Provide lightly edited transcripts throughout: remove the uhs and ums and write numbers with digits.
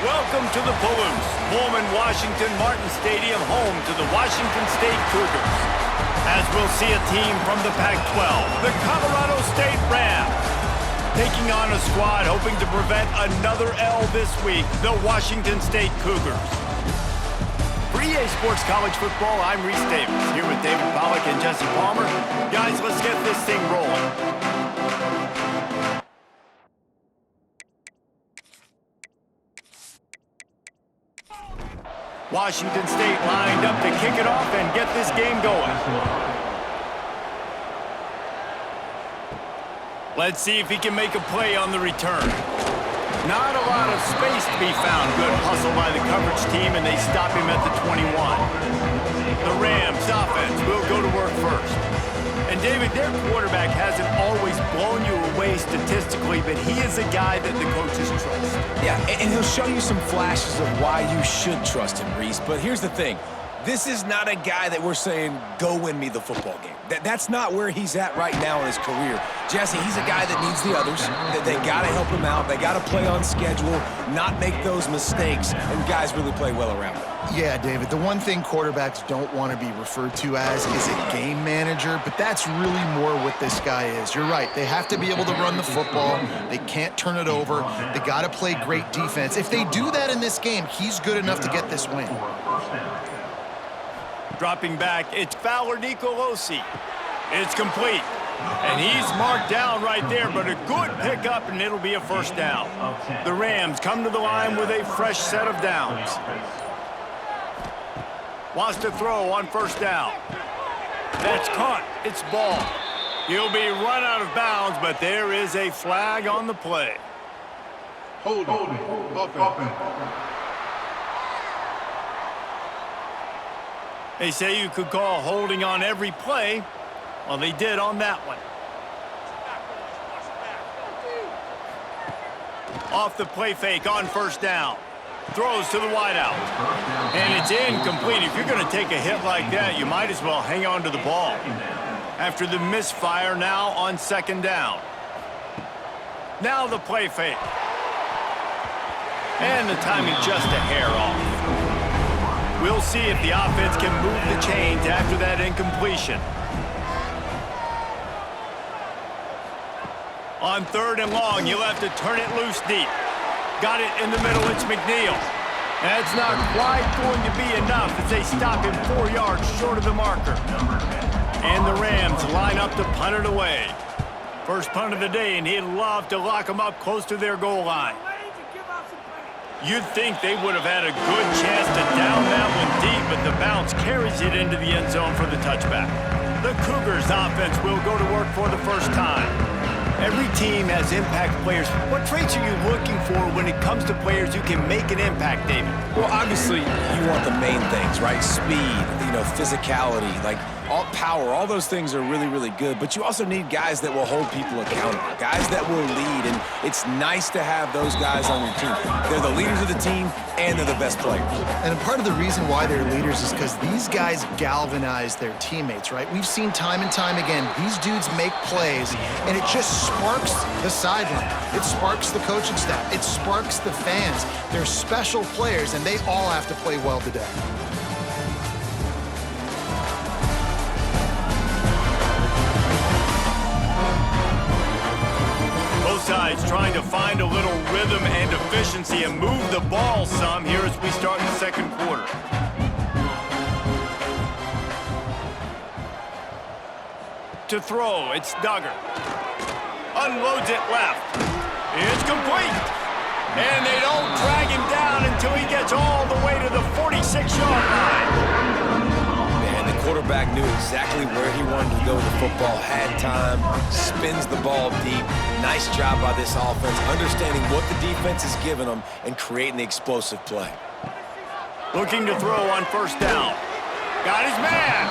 Welcome to the Palouse, Pullman Washington Martin Stadium, home to the Washington State Cougars. As we'll see a team from the Pac-12, the Colorado State Rams, taking on a squad hoping to prevent another L this week, the Washington State Cougars. For EA Sports College Football, I'm Reese Davis, here with David Pollack and Jesse Palmer. Guys, let's get this thing rolling. Washington State lined up to kick it off and get this game going. Let's see if he can make a play on the return. Not a lot of space to be found. Good hustle by the coverage team, and they stop him at the 21. The Rams offense will go to work first. And David, their quarterback hasn't always blown you away statistically, but he is a guy that the coaches trust. Yeah, and he'll show you some flashes of why you should trust him, Reese. But here's the thing. This is not a guy that we're saying, go win me the football game. That's not where he's at right now in his career. Jesse, he's a guy that needs the others. They got to help him out. They got to play on schedule, not make those mistakes, and guys really play well around him. Yeah, David, the one thing quarterbacks don't want to be referred to as is a game manager, but that's really more what this guy is. You're right. They have to be able to run the football. They can't turn it over. They got to play great defense. If they do that in this game, he's good enough to get this win. Dropping back, it's Fowler Nicolosi. It's complete. And he's marked down right there, but a good pickup, and it'll be a first down. The Rams come to the line with a fresh set of downs. Wants to throw on first down. That's caught. It's ball. He'll be run out of bounds, but there is a flag on the play. Hold it. They say you could call holding on every play. Well, they did on that one. Off the play fake on first down. Throws to the wideout. And it's incomplete. If you're going to take a hit like that, you might as well hang on to the ball. After the misfire, now on second down. Now the play fake. And the timing just a hair off. We'll see if the offense can move the chains after that incompletion. On third and long, you'll have to turn it loose deep. Got it in the middle, it's McNeil. That's not quite going to be enough as they stop him 4 yards short of the marker. And the Rams line up to punt it away. First punt of the day, and he'd love to lock them up close to their goal line. You'd think they would have had a good chance to down that one deep, but the bounce carries it into the end zone for the touchback. The Cougars offense will go to work for the first time. Every team has impact players. What traits are you looking for when it comes to players who can make an impact, David? Well, obviously, you want the main things, right? Speed, physicality, all power, all those things are really, really good. But you also need guys that will hold people accountable, guys that will lead. And it's nice to have those guys on your team. They're the leaders of the team, and they're the best players. And part of the reason why they're leaders is because these guys galvanize their teammates, right? We've seen time and time again, these dudes make plays, and it just sparks the sideline. It sparks the coaching staff. It sparks the fans. They're special players, and they all have to play well today. Sides trying to find a little rhythm and efficiency and move the ball some here as we start the second quarter. To throw, it's Duggar. Unloads it left. It's complete. And they don't drag him down until he gets all the way to the 46-yard line. Quarterback knew exactly where he wanted to go with the football, had time, spins the ball deep. Nice job by this offense, understanding what the defense is giving them and creating the explosive play. Looking to throw on first down. Got his man.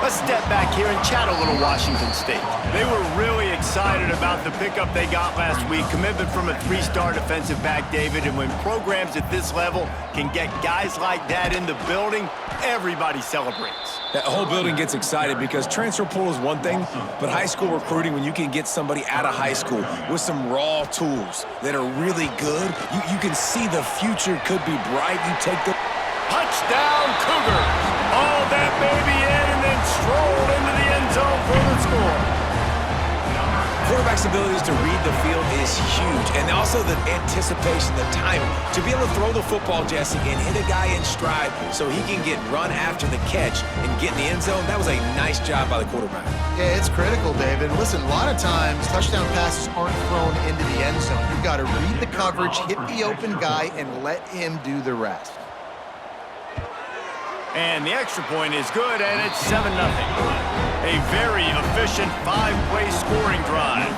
Let's step back here and chat a little Washington State. They were really excited about the pickup they got last week. Commitment from a 3-star defensive back, David. And when programs at this level can get guys like that in the building, everybody celebrates. That whole building gets excited because transfer portal is one thing, but high school recruiting, when you can get somebody out of high school with some raw tools that are really good, you can see the future could be bright. You take the... Touchdown, Cougars! All that baby in and then strolled into the end zone for the score. Quarterback's abilities to read the field is huge, and also the anticipation, the timing. To be able to throw the football, Jesse, and hit a guy in stride so he can get run after the catch and get in the end zone, that was a nice job by the quarterback. Yeah, it's critical, David. Listen, a lot of times touchdown passes aren't thrown into the end zone. You've got to read the coverage, hit the open guy, and let him do the rest. And the extra point is good, and it's 7-0. A very efficient 5-play scoring drive.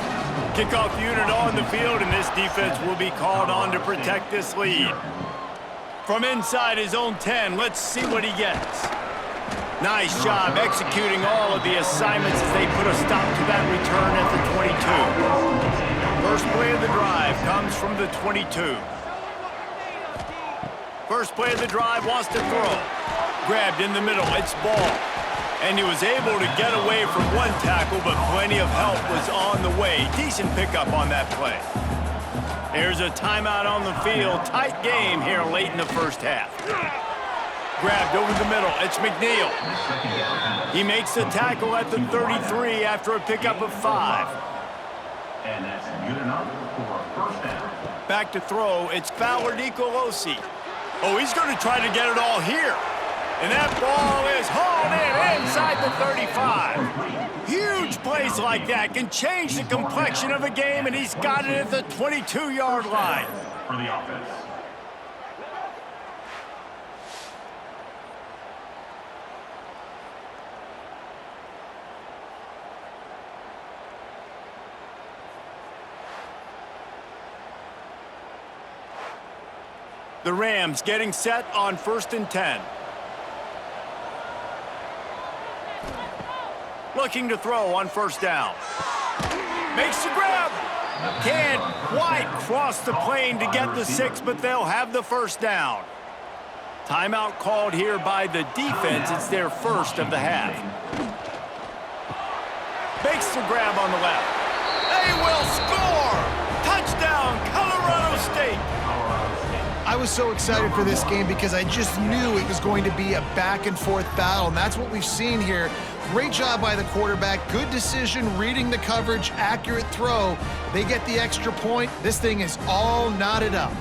Kickoff unit on the field, and this defense will be called on to protect this lead. From inside his own 10, let's see what he gets. Nice job executing all of the assignments as they put a stop to that return at the 22. First play of the drive comes from the 22. First play of the drive wants to throw. Grabbed in the middle, it's ball. And he was able to get away from one tackle, but plenty of help was on the way. Decent pickup on that play. Here's a timeout on the field. Tight game here late in the first half. Grabbed over the middle, it's McNeil. He makes the tackle at the 33 after a pickup of 5. And that's good enough for a first down. Back to throw, it's Fowler Nicolosi. Oh, he's going to try to get it all here. And that ball is hauled in inside the 35. Huge plays like that can change the complexion of a game, and he's got it at the 22-yard line. For the offense. The Rams getting set on 1st and 10. Looking to throw on 1st down. Makes the grab. Can't quite cross the plane to get the 6, but they'll have the 1st down. Timeout called here by the defense. It's their first of the half. Makes the grab on the left. They will score! Touchdown, Colorado State! I was so excited for this game because I just knew it was going to be a back-and-forth battle, and that's what we've seen here. Great job by the quarterback, good decision, reading the coverage, accurate throw. They get the extra point. This thing is all knotted up.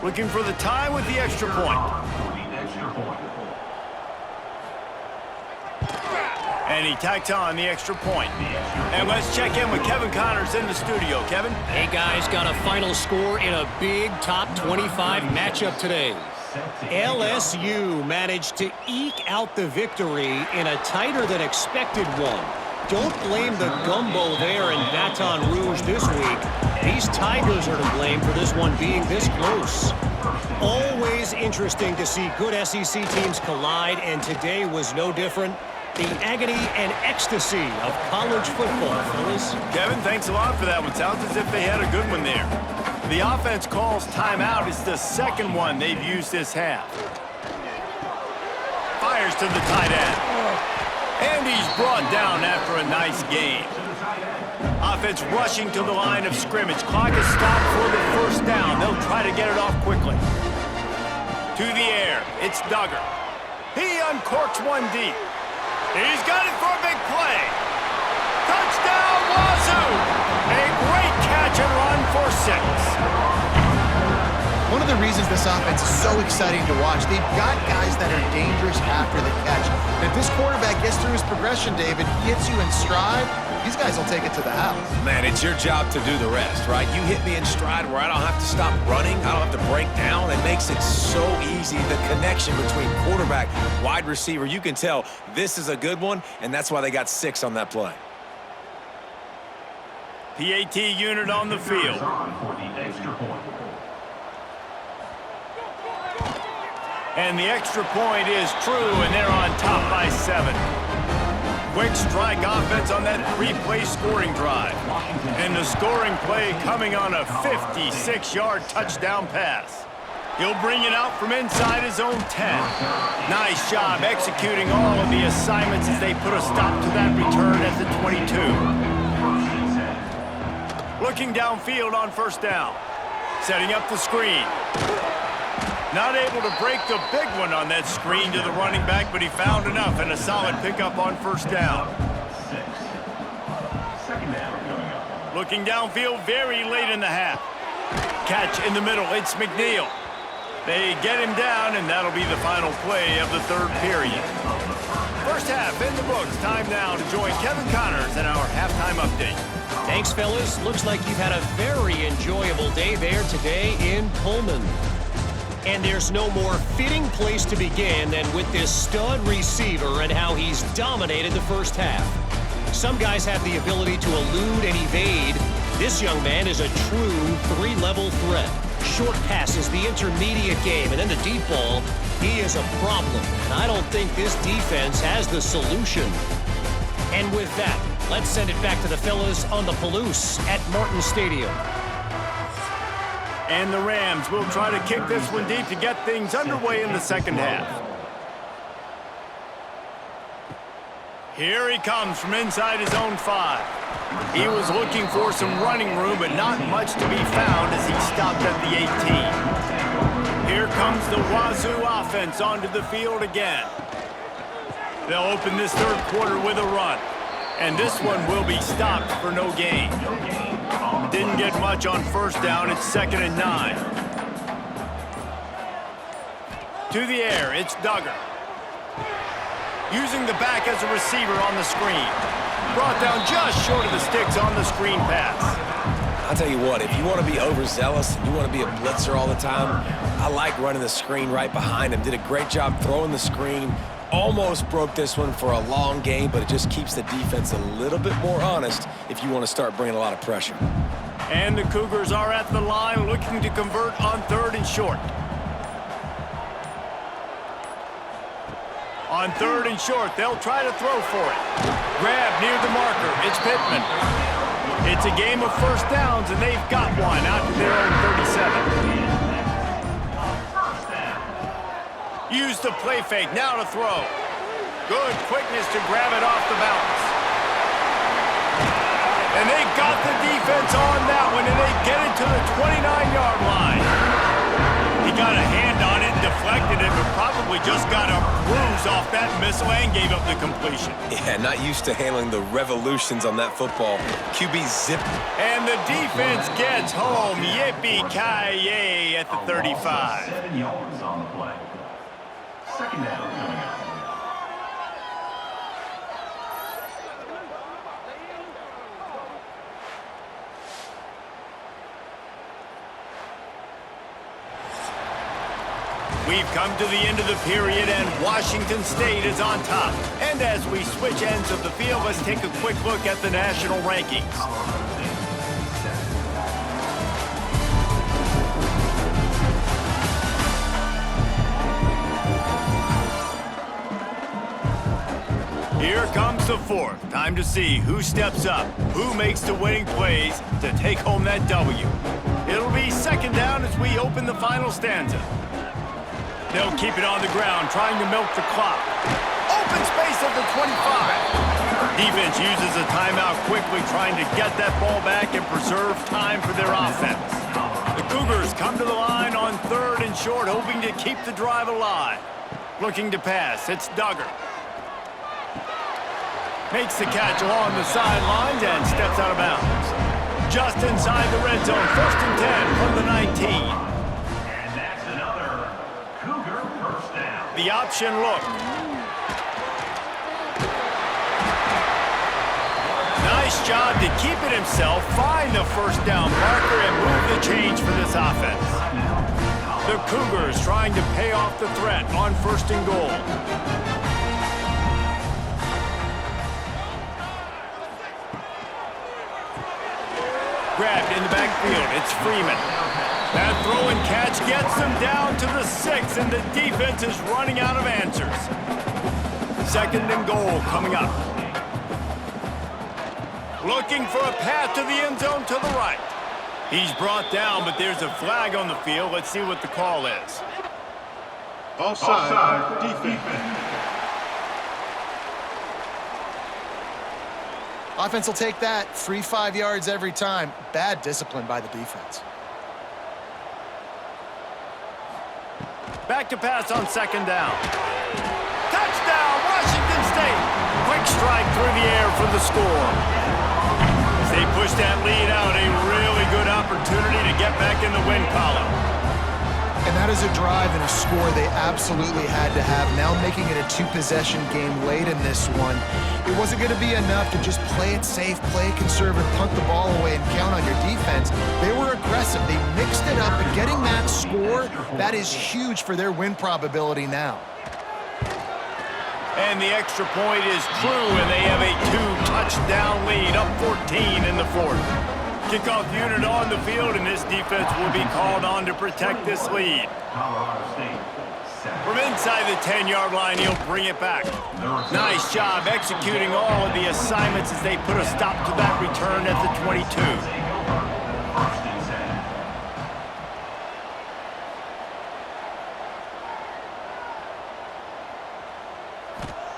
Looking for the tie with the extra point. And he tacked on the extra point. And let's check in with Kevin Connors in the studio. Kevin? Hey, guys, got a final score in a big top 25 matchup today. LSU managed to eke out the victory in a tighter than expected one. Don't blame the gumbo there in Baton Rouge this week. These Tigers are to blame for this one being this close. Always interesting to see good SEC teams collide, and today was no different. The agony and ecstasy of college football, fellas. Kevin, thanks a lot for that one. Sounds as if they had a good one there. The offense calls timeout. It's the second one they've used this half. Fires to the tight end. And he's brought down after a nice gain. Offense rushing to the line of scrimmage. Clock is stopped for the 1st down. They'll try to get it off quickly. To the air. It's Duggar. He uncorks one deep. He's got it for a big play. Touchdown, Wazoo! A great catch and run for 6. One of the reasons this offense is so exciting to watch, they've got guys that are dangerous after the catch. And if this quarterback gets through his progression, David, hits you in stride, these guys will take it to the house. Man, it's your job to do the rest, right? You hit me in stride where I don't have to stop running. I don't have to break down. It makes it so easy. The connection between quarterback, wide receiver, you can tell this is a good one, and that's why they got 6 on that play. PAT unit on the field. And the extra point is true, and they're on top by 7. Quick strike offense on that 3-play scoring drive. And the scoring play coming on a 56-yard touchdown pass. He'll bring it out from inside his own 10. Nice job executing all of the assignments as they put a stop to that return at the 22. Looking downfield on first down. Setting up the screen. Not able to break the big one on that screen to the running back, but he found enough and a solid pickup on first down. Looking downfield very late in the half. Catch in the middle, it's McNeil. They get him down, and that'll be the final play of the third period. First half in the books. Time now to join Kevin Connors in our halftime update. Thanks, fellas. Looks like you've had a very enjoyable day there today in Pullman. And there's no more fitting place to begin than with this stud receiver and how he's dominated the first half. Some guys have the ability to elude and evade. This young man is a true 3-level threat. Short passes, the intermediate game, and then the deep ball, he is a problem. And I don't think this defense has the solution. And with that, let's send it back to the fellas on the Palouse at Martin Stadium. And the Rams will try to kick this one deep to get things underway in the second half. Here he comes from inside his own 5. He was looking for some running room, but not much to be found as he stopped at the 18. Here comes the Wazoo offense onto the field again. They'll open this third quarter with a run. And this one will be stopped for no gain. Didn't get much on first down. It's 2nd and 9. To the air, it's Duggar. Using the back as a receiver on the screen. Brought down just short of the sticks on the screen pass. I'll tell you what, if you want to be overzealous and you want to be a blitzer all the time, I like running the screen right behind him. Did a great job throwing the screen. Almost broke this one for a long game, but it just keeps the defense a little bit more honest if you want to start bringing a lot of pressure. And the Cougars are at the line looking to convert on 3rd and short. On 3rd and short, they'll try to throw for it. Grab near the marker. It's Pittman. It's a game of first downs, and they've got one out to their own 37. Use the play fake, now to throw. Good quickness to grab it off the bounce. And they got the defense on that one, and they get it to the 29-yard line. He got a hand on it, deflected it, but probably just got a bruise off that missile and gave up the completion. Yeah, not used to handling the revolutions on that football. QB zip. And the defense gets home. Yippee-ki-yay at the 35. 7 yards on the play. Second down coming up. We've come to the end of the period, and Washington State is on top. And as we switch ends of the field, let's take a quick look at the national rankings. Here comes the fourth. Time to see who steps up, who makes the winning plays to take home that W. It'll be 2nd down as we open the final stanza. They'll keep it on the ground, trying to milk the clock. Open space at the 25. Defense uses a timeout quickly, trying to get that ball back and preserve time for their offense. The Cougars come to the line on 3rd and short, hoping to keep the drive alive. Looking to pass, it's Duggar. Makes the catch along the sidelines and steps out of bounds. Just inside the red zone, 1st and 10 from the 19. And that's another Cougar first down. The option look. Nice job to keep it himself, find the first down marker, and move the change for this offense. The Cougars trying to pay off the threat on 1st and goal. Grabbed in the backfield, it's Freeman. That throw and catch gets them down to the 6, and the defense is running out of answers. 2nd and goal coming up. Looking for a path to the end zone to the right. He's brought down, but there's a flag on the field. Let's see what the call is. Offside, defense. Offense will take that. Free 5 yards every time. Bad discipline by the defense. Back to pass on 2nd down. Touchdown, Washington State. Quick strike through the air for the score. As they push that lead out, a really good opportunity to get back in the win column. And that is a drive and a score they absolutely had to have. Now making it a 2-possession game late in this one. It wasn't going to be enough to just play it safe, play it conservative, punt the ball away, and count on your defense. They were aggressive. They mixed it up, and getting that score, that is huge for their win probability now. And the extra point is true, and they have a 2-touchdown lead, up 14 in the 4th. Kickoff unit on the field, and this defense will be called on to protect this lead. From inside the 10-yard line, he'll bring it back. Nice job executing all of the assignments as they put a stop to that return at the 22.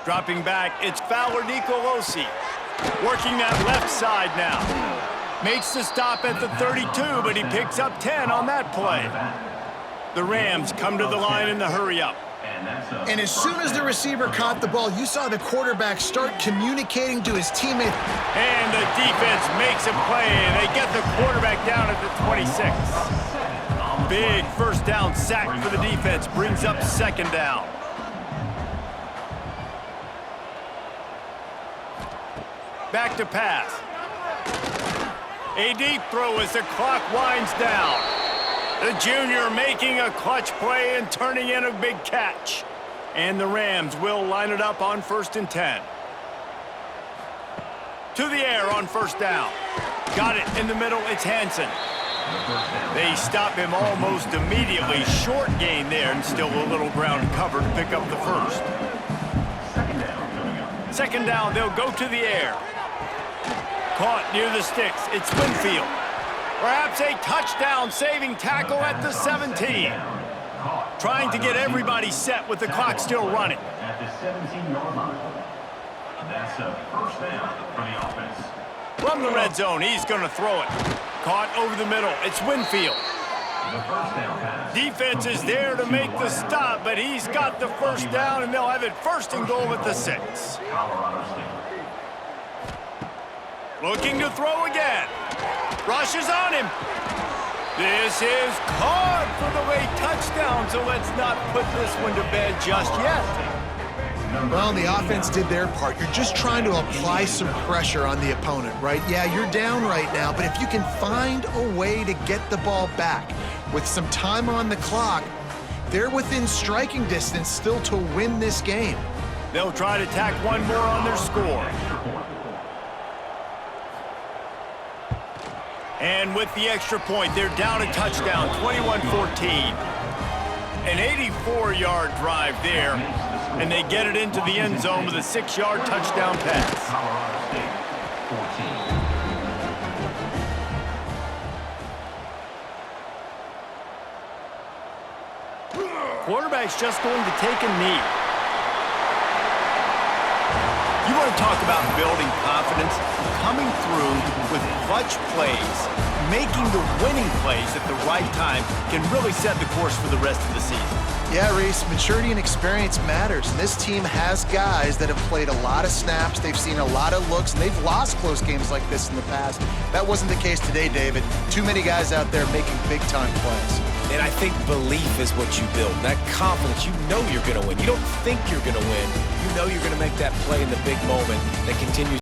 Dropping back, it's Fowler Nicolosi. Working that left side now. Makes the stop at the 32, but he picks up 10 on that play. The Rams come to the line in the hurry-up. And as soon as the receiver caught the ball, you saw the quarterback start communicating to his teammate. And the defense makes a play, and they get the quarterback down at the 26. Big 1st down sack for the defense, brings up 2nd down. Back to pass. A deep throw as the clock winds down. The junior making a clutch play and turning in a big catch. And the Rams will line it up on 1st and 10. To the air on 1st down. Got it in the middle, it's Hansen. They stop him almost immediately. Short gain there, and still a little ground cover to pick up the 1st. 2nd down, they'll go to the air. Caught near the sticks. It's Winfield. Perhaps a touchdown-saving tackle at the 17. Trying to get everybody set with the clock still running. At the 17-yard line. That's a 1st down for the offense. From the red zone, he's going to throw it. Caught over the middle. It's Winfield. The 1st down pass. Defense is there to make the stop, but he's got the 1st down, and they'll have it 1st and goal at the 6. Colorado State. Looking to throw again. Rushes on him. This is caught for the late touchdown, so let's not put this one to bed just yet. Well, the offense did their part. You're just trying to apply some pressure on the opponent, right? Yeah, you're down right now, but if you can find a way to get the ball back with some time on the clock, they're within striking distance still to win this game. They'll try to tack one more on their score. And with the extra point, they're down a touchdown, 21-14. An 84-yard drive there, and they get it into the end zone with a 6-yard touchdown pass. Colorado State, 14. Quarterback's just going to take a knee. You want to talk about building confidence? Coming through with clutch plays, making the winning plays at the right time can really set the course for the rest of the season. Yeah, Reese, maturity and experience matters. And this team has guys that have played a lot of snaps. They've seen a lot of looks, and they've lost close games like this in the past. That wasn't the case today, David. Too many guys out there making big-time plays. And I think belief is what you build. That confidence, you know you're going to win. You don't think you're going to win. You know you're going to make that play in the big moment that continues